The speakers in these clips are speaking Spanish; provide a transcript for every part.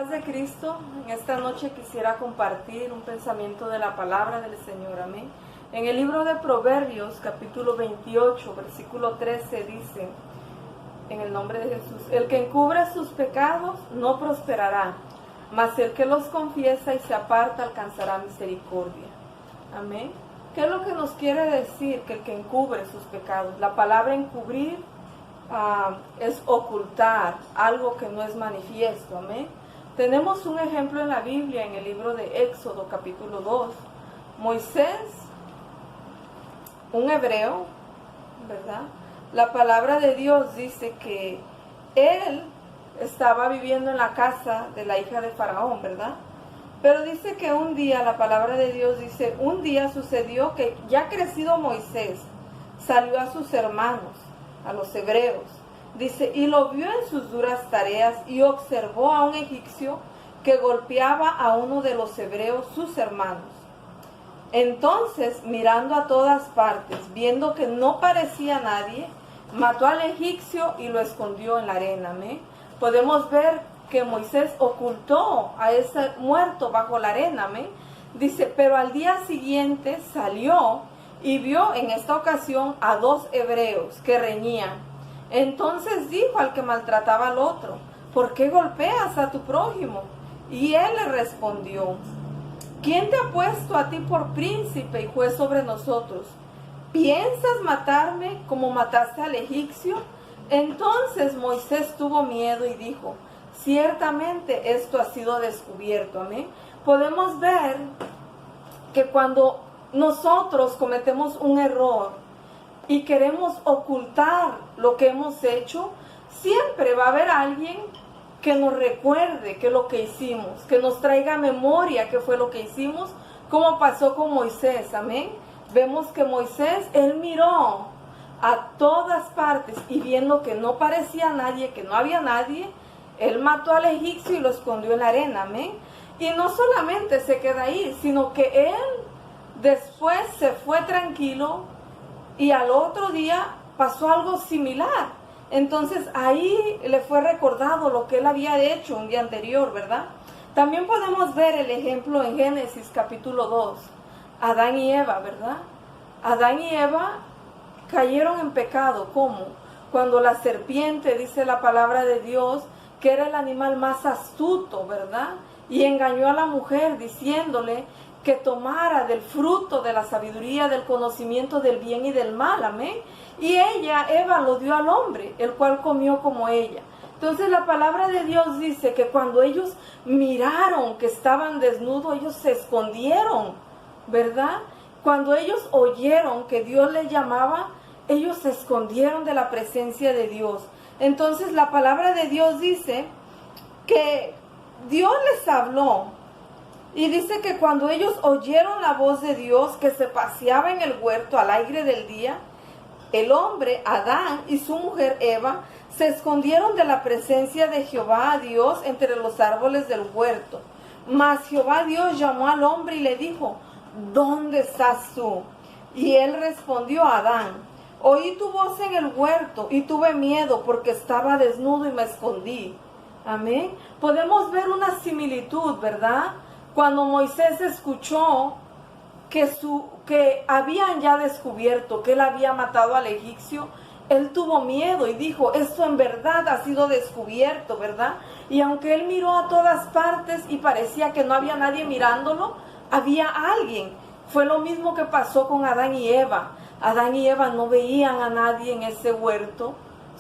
paz de Cristo. En esta noche quisiera compartir un pensamiento de la palabra del Señor, amén. En el libro de Proverbios, capítulo 28, versículo 13, dice, en el nombre de Jesús: el que encubre sus pecados no prosperará, mas el que los confiesa y se aparta alcanzará misericordia. Amén. ¿Qué es lo que nos quiere decir que el que encubre sus pecados? La palabra encubrir es ocultar algo que no es manifiesto. Amén. Tenemos un ejemplo en la Biblia, en el libro de Éxodo, capítulo 2. Moisés, un hebreo, ¿verdad? La palabra de Dios dice que él estaba viviendo en la casa de la hija de Faraón, ¿verdad? Pero dice que un día, la palabra de Dios dice, un día sucedió que ya crecido Moisés salió a sus hermanos, a los hebreos, dice, y lo vio en sus duras tareas y observó a un egipcio que golpeaba a uno de los hebreos, sus hermanos. Entonces, mirando a todas partes, viendo que no parecía nadie, mató al egipcio y lo escondió en la arena. ¿Me? Podemos ver que Moisés ocultó a ese muerto bajo la arena. ¿Me? Dice, pero al día siguiente salió y vio en esta ocasión a dos hebreos que reñían. Entonces dijo al que maltrataba al otro, ¿por qué golpeas a tu prójimo? Y él le respondió, ¿quién te ha puesto a ti por príncipe y juez sobre nosotros? ¿Piensas matarme como mataste al egipcio? Entonces Moisés tuvo miedo y dijo, ciertamente esto ha sido descubierto. Amén. Podemos ver que cuando nosotros cometemos un error y queremos ocultar lo que hemos hecho, siempre va a haber alguien que nos recuerde qué es lo que hicimos, que nos traiga memoria qué fue lo que hicimos, como pasó con Moisés. Amén. Vemos que Moisés, él miró a todas partes y viendo que no parecía nadie, que no había nadie, él mató al egipcio y lo escondió en la arena. Amén. Y no solamente se queda ahí, sino que él después se fue tranquilo y al otro día pasó algo similar. Entonces ahí le fue recordado lo que él había hecho un día anterior, ¿verdad? También podemos ver el ejemplo en Génesis capítulo 2. Adán y Eva, ¿verdad? Adán y Eva cayeron en pecado. ¿Cómo? Cuando la serpiente, dice la palabra de Dios, que era el animal más astuto, ¿verdad? Y engañó a la mujer diciéndole que tomara del fruto de la sabiduría, del conocimiento del bien y del mal. Amén. Y ella, Eva, lo dio al hombre, el cual comió como ella. Entonces la palabra de Dios dice que cuando ellos miraron que estaban desnudos, ellos se escondieron, ¿verdad? Cuando ellos oyeron que Dios les llamaba, ellos se escondieron de la presencia de Dios. Entonces la palabra de Dios dice que Dios les habló. Y dice que cuando ellos oyeron la voz de Dios que se paseaba en el huerto al aire del día, el hombre, Adán, y su mujer Eva, se escondieron de la presencia de Jehová Dios entre los árboles del huerto. Mas Jehová Dios llamó al hombre y le dijo, ¿dónde estás tú? Y él respondió a Adán, oí tu voz en el huerto y tuve miedo porque estaba desnudo y me escondí. Amén. Podemos ver una similitud, ¿verdad? Cuando Moisés escuchó que habían ya descubierto que él había matado al egipcio, él tuvo miedo y dijo, esto en verdad ha sido descubierto, ¿verdad? Y aunque él miró a todas partes y parecía que no había nadie mirándolo, había alguien. Fue lo mismo que pasó con Adán y Eva. Adán y Eva no veían a nadie en ese huerto,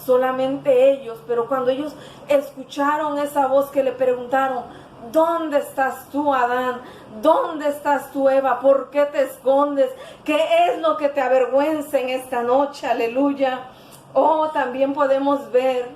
solamente ellos. Pero cuando ellos escucharon esa voz que le preguntaron, ¿dónde estás tú, Adán? ¿Dónde estás tú, Eva? ¿Por qué te escondes? ¿Qué es lo que te avergüenza en esta noche? Aleluya. Oh, también podemos ver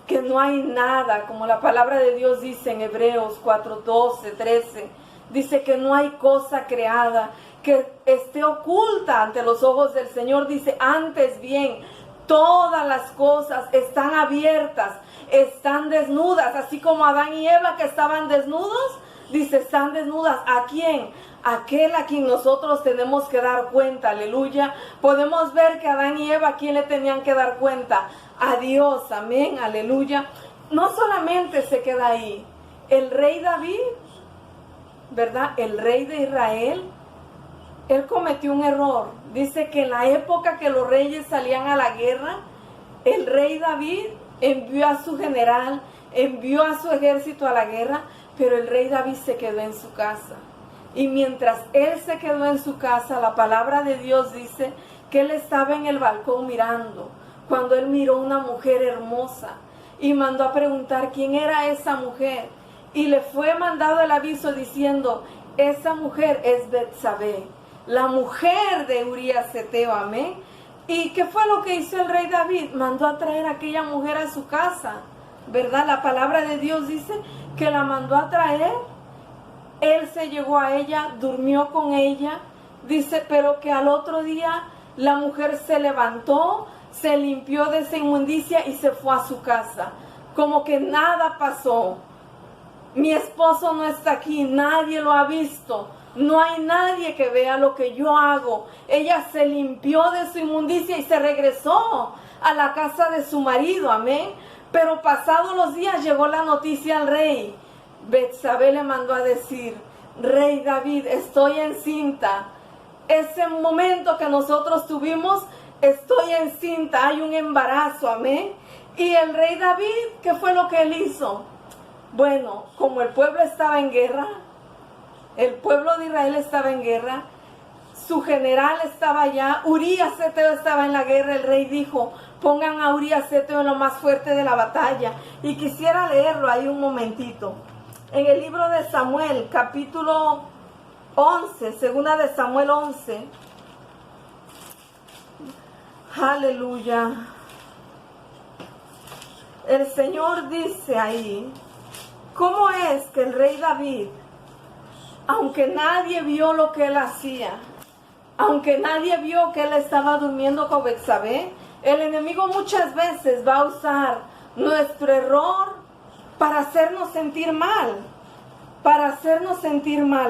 que no hay nada, como la palabra de Dios dice en Hebreos 4:12, 13. Dice que no hay cosa creada que esté oculta ante los ojos del Señor. Dice, antes bien, todas las cosas están abiertas, están desnudas, así como Adán y Eva que estaban desnudos, dice, están desnudas. ¿A quién? Aquel a quien nosotros tenemos que dar cuenta, aleluya. Podemos ver que Adán y Eva, ¿a quién le tenían que dar cuenta? A Dios, amén, aleluya. No solamente se queda ahí, el rey David, ¿verdad? El rey de Israel, él cometió un error. Dice que en la época que los reyes salían a la guerra, el rey David envió a su general, envió a su ejército a la guerra, pero el rey David se quedó en su casa. Y mientras él se quedó en su casa, la palabra de Dios dice que él estaba en el balcón mirando, cuando él miró una mujer hermosa y mandó a preguntar quién era esa mujer. Y le fue mandado el aviso diciendo, esa mujer es Betsabé, la mujer de Urías Heteo, amén. ¿Y qué fue lo que hizo el rey David? Mandó a traer a aquella mujer a su casa, ¿verdad? La palabra de Dios dice que la mandó a traer. Él se llegó a ella, durmió con ella, dice, pero que al otro día la mujer se levantó, se limpió de esa inmundicia y se fue a su casa, como que nada pasó. Mi esposo no está aquí, nadie lo ha visto, no hay nadie que vea lo que yo hago. Ella se limpió de su inmundicia y se regresó a la casa de su marido, amén. Pero pasados los días llegó la noticia al rey. Betsabé le mandó a decir, rey David, estoy encinta. Ese momento que nosotros tuvimos, estoy encinta, hay un embarazo, amén. Y el rey David, ¿qué fue lo que él hizo? Bueno, como el pueblo estaba en guerra, el pueblo de Israel estaba en guerra, su general estaba allá, Urías Heteo estaba en la guerra, el rey dijo, pongan a Urías Heteo en lo más fuerte de la batalla. Y quisiera leerlo ahí un momentito. En el libro de Samuel, capítulo 11, segunda de Samuel 11. Aleluya. El Señor dice ahí, ¿cómo es que el rey David, aunque nadie vio lo que él hacía, aunque nadie vio que él estaba durmiendo con Betsabé, el enemigo muchas veces va a usar nuestro error para hacernos sentir mal,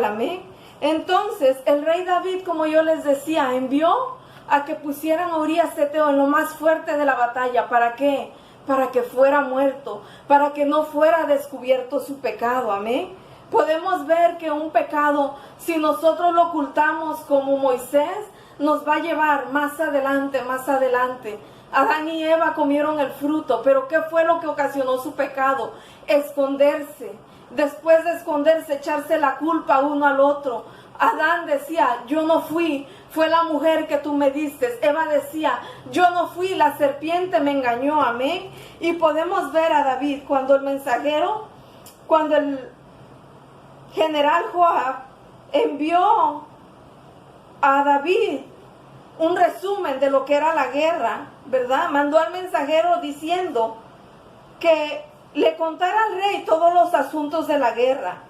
amén. Entonces el rey David, como yo les decía, envió a que pusieran a Urías Heteo en lo más fuerte de la batalla. ¿Para qué? Para que fuera muerto, para que no fuera descubierto su pecado, amén. Podemos ver que un pecado, si nosotros lo ocultamos como Moisés, nos va a llevar más adelante. Adán y Eva comieron el fruto, pero ¿qué fue lo que ocasionó su pecado? Esconderse. Después de esconderse, echarse la culpa uno al otro. Adán decía, yo no fui, fue la mujer que tú me diste. Eva decía, yo no fui, la serpiente me engañó, amén. Y podemos ver a David cuando el general Joab envió a David un resumen de lo que era la guerra, ¿verdad? Mandó al mensajero diciendo que le contara al rey todos los asuntos de la guerra.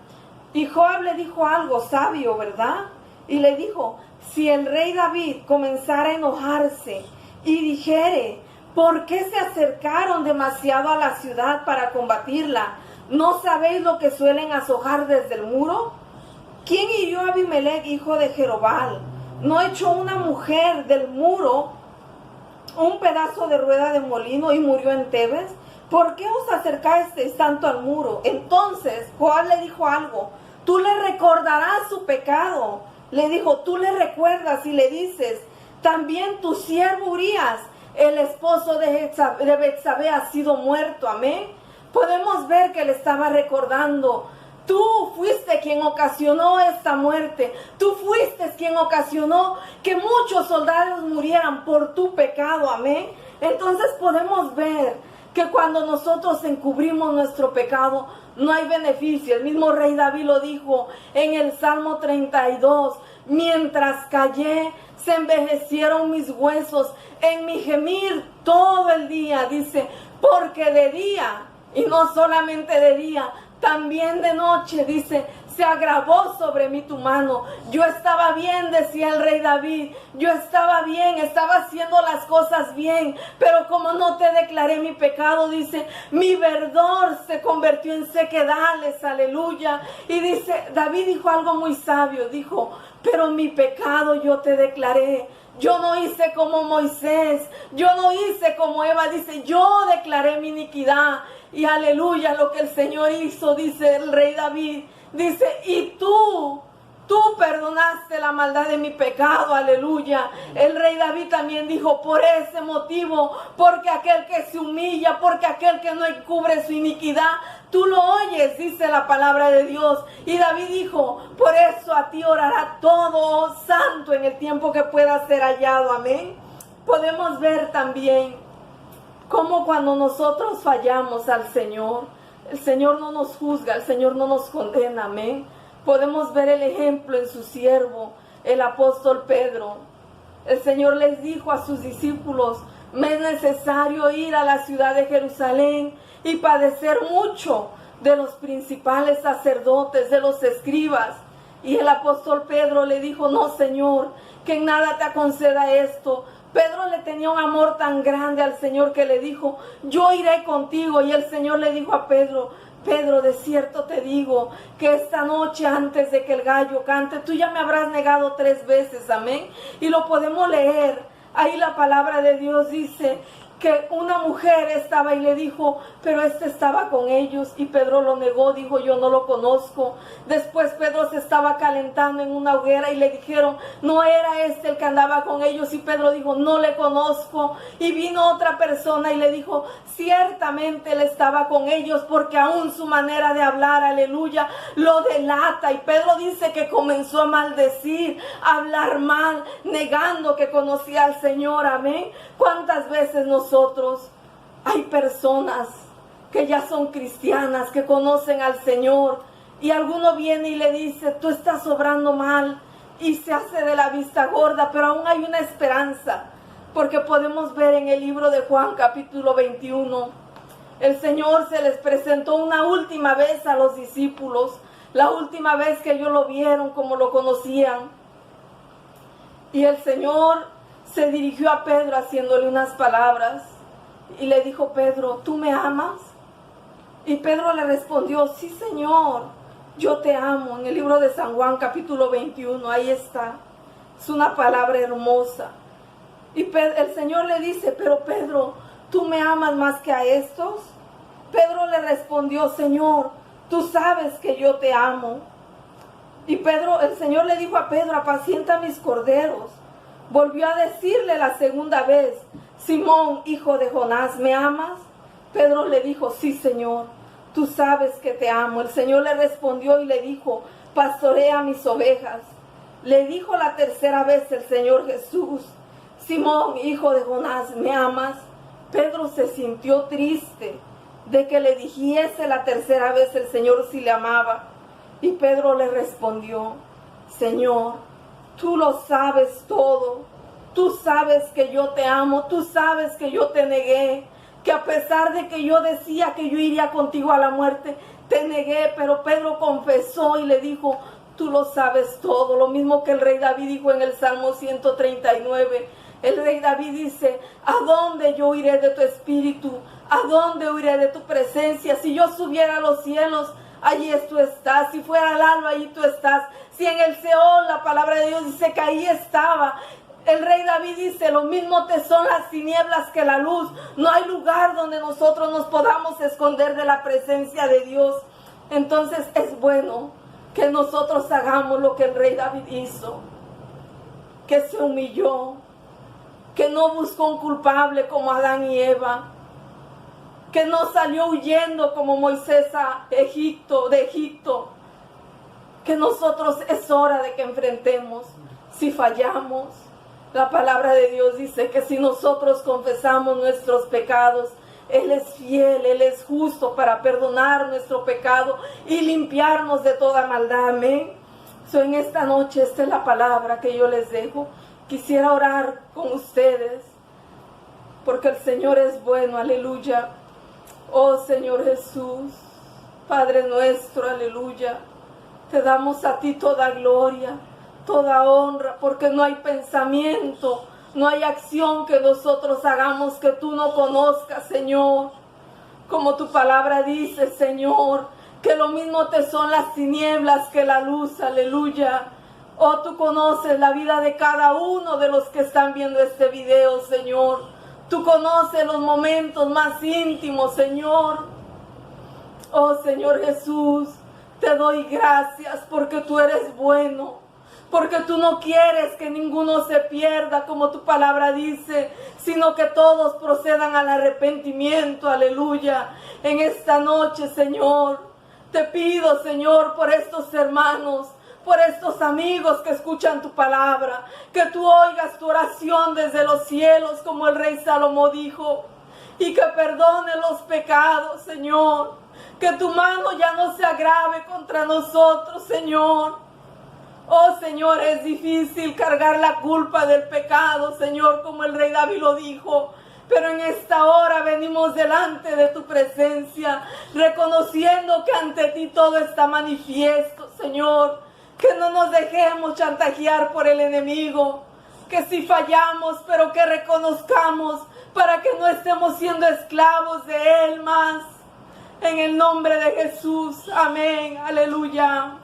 Y Joab le dijo algo sabio, ¿verdad? Y le dijo, si el rey David comenzara a enojarse y dijere, ¿por qué se acercaron demasiado a la ciudad para combatirla? ¿No sabéis lo que suelen azojar desde el muro? ¿Quién hirió a Abimelech, hijo de Jerobal? ¿No echó una mujer del muro un pedazo de rueda de molino y murió en Tebes? ¿Por qué os acercasteis tanto al muro? Entonces Joab le dijo algo, tú le recordarás su pecado. Le dijo, tú le recuerdas y le dices, también tu siervo Urías, el esposo de Betsabé, ha sido muerto, amén. Podemos ver que le estaba recordando, tú fuiste quien ocasionó esta muerte, tú fuiste quien ocasionó que muchos soldados murieran por tu pecado, amén. Entonces podemos ver que cuando nosotros encubrimos nuestro pecado, no hay beneficio. El mismo rey David lo dijo en el Salmo 32, mientras callé, se envejecieron mis huesos, en mi gemir todo el día, dice, porque de día, y no solamente de día, también de noche, dice, se agravó sobre mí tu mano. Yo estaba bien, decía el rey David, yo estaba bien, estaba haciendo las cosas bien, pero como no te declaré mi pecado, dice, mi verdor se convirtió en sequedales, aleluya. Y dice, David dijo algo muy sabio, dijo, pero mi pecado yo te declaré. Yo no hice como Moisés, yo no hice como Eva, dice, yo declaré mi iniquidad. Y aleluya, lo que el Señor hizo, dice el rey David, dice, y tú perdonaste la maldad de mi pecado, aleluya. El rey David también dijo, por ese motivo, porque aquel que se humilla, porque aquel que no encubre su iniquidad, tú lo oyes, dice la palabra de Dios. Y David dijo, por eso a ti orará todo santo en el tiempo que pueda ser hallado, amén. Podemos ver también cómo cuando nosotros fallamos al Señor, el Señor no nos juzga, el Señor no nos condena, amén. Podemos ver el ejemplo en su siervo, el apóstol Pedro. El Señor les dijo a sus discípulos, me es necesario ir a la ciudad de Jerusalén y padecer mucho de los principales sacerdotes, de los escribas. Y el apóstol Pedro le dijo, no, Señor, que en nada te conceda esto. Pedro le tenía un amor tan grande al Señor que le dijo, yo iré contigo. Y el Señor le dijo a Pedro, Pedro, de cierto te digo que esta noche antes de que el gallo cante, tú ya me habrás negado 3 veces, amén. Y lo podemos leer, ahí la palabra de Dios dice que una mujer estaba y le dijo, pero este estaba con ellos, y Pedro lo negó, dijo, yo no lo conozco. Después Pedro se estaba calentando en una hoguera y le dijeron, no era este el que andaba con ellos, y Pedro dijo, no le conozco. Y vino otra persona y le dijo, ciertamente él estaba con ellos, porque aún su manera de hablar, aleluya, lo delata. Y Pedro dice que comenzó a maldecir, a hablar mal, negando que conocía al Señor, amén. ¿Cuántas veces nosotros, hay personas que ya son cristianas, que conocen al Señor, y alguno viene y le dice, tú estás obrando mal, y se hace de la vista gorda, pero aún hay una esperanza, porque podemos ver en el libro de Juan capítulo 21, el Señor se les presentó una última vez a los discípulos, la última vez que ellos lo vieron como lo conocían, y el Señor se dirigió a Pedro haciéndole unas palabras, y le dijo, Pedro, ¿tú me amas? Y Pedro le respondió, sí, Señor, yo te amo. En el libro de San Juan capítulo 21, ahí está, es una palabra hermosa. Y el Señor le dice, pero Pedro, ¿tú me amas más que a estos? Pedro le respondió, Señor, tú sabes que yo te amo. Y el Señor le dijo a Pedro, apacienta mis corderos. Volvió a decirle la segunda vez, Simón, hijo de Jonás, ¿me amas? Pedro le dijo, sí, Señor, tú sabes que te amo. El Señor le respondió y le dijo, pastorea mis ovejas. Le dijo la tercera vez el Señor Jesús, Simón, hijo de Jonás, ¿me amas? Pedro se sintió triste de que le dijese la tercera vez el Señor si le amaba. Y Pedro le respondió, Señor, tú lo sabes todo. Tú sabes que yo te amo, tú sabes que yo te negué, que a pesar de que yo decía que yo iría contigo a la muerte, te negué. Pero Pedro confesó y le dijo, tú lo sabes todo. Lo mismo que el rey David dijo en el Salmo 139. El rey David dice, ¿a dónde yo iré de tu espíritu? ¿A dónde huiré de tu presencia? Si yo subiera a los cielos, allí tú estás. Si fuera al alba, allí tú estás. Si en el Seol, la palabra de Dios dice que ahí estaba. El rey David dice, lo mismo te son las tinieblas que la luz. No hay lugar donde nosotros nos podamos esconder de la presencia de Dios. Entonces es bueno que nosotros hagamos lo que el rey David hizo, que se humilló, que no buscó un culpable como Adán y Eva, que no salió huyendo como Moisés de Egipto, que nosotros es hora de que enfrentemos si fallamos. La palabra de Dios dice que si nosotros confesamos nuestros pecados, Él es fiel, Él es justo para perdonar nuestro pecado y limpiarnos de toda maldad. Amén. En esta noche, esta es la palabra que yo les dejo. Quisiera orar con ustedes, porque el Señor es bueno, aleluya. Oh Señor Jesús, Padre nuestro, aleluya. Te damos a ti toda gloria, toda honra, porque no hay pensamiento, no hay acción que nosotros hagamos que tú no conozcas, Señor. Como tu palabra dice, Señor, que lo mismo te son las tinieblas que la luz, aleluya. Oh, tú conoces la vida de cada uno de los que están viendo este video, Señor. Tú conoces los momentos más íntimos, Señor. Oh Señor Jesús, te doy gracias porque tú eres bueno, porque tú no quieres que ninguno se pierda, como tu palabra dice, sino que todos procedan al arrepentimiento. Aleluya. En esta noche, Señor, te pido, Señor, por estos hermanos, por estos amigos que escuchan tu palabra, que tú oigas tu oración desde los cielos, como el rey Salomón dijo, y que perdone los pecados, Señor, que tu mano ya no se agrave contra nosotros, Señor. Oh, Señor, es difícil cargar la culpa del pecado, Señor, como el rey David lo dijo, pero en esta hora venimos delante de tu presencia, reconociendo que ante ti todo está manifiesto, Señor. Que no nos dejemos chantajear por el enemigo, que si fallamos, pero que reconozcamos para que no estemos siendo esclavos de él más. En el nombre de Jesús, amén, aleluya.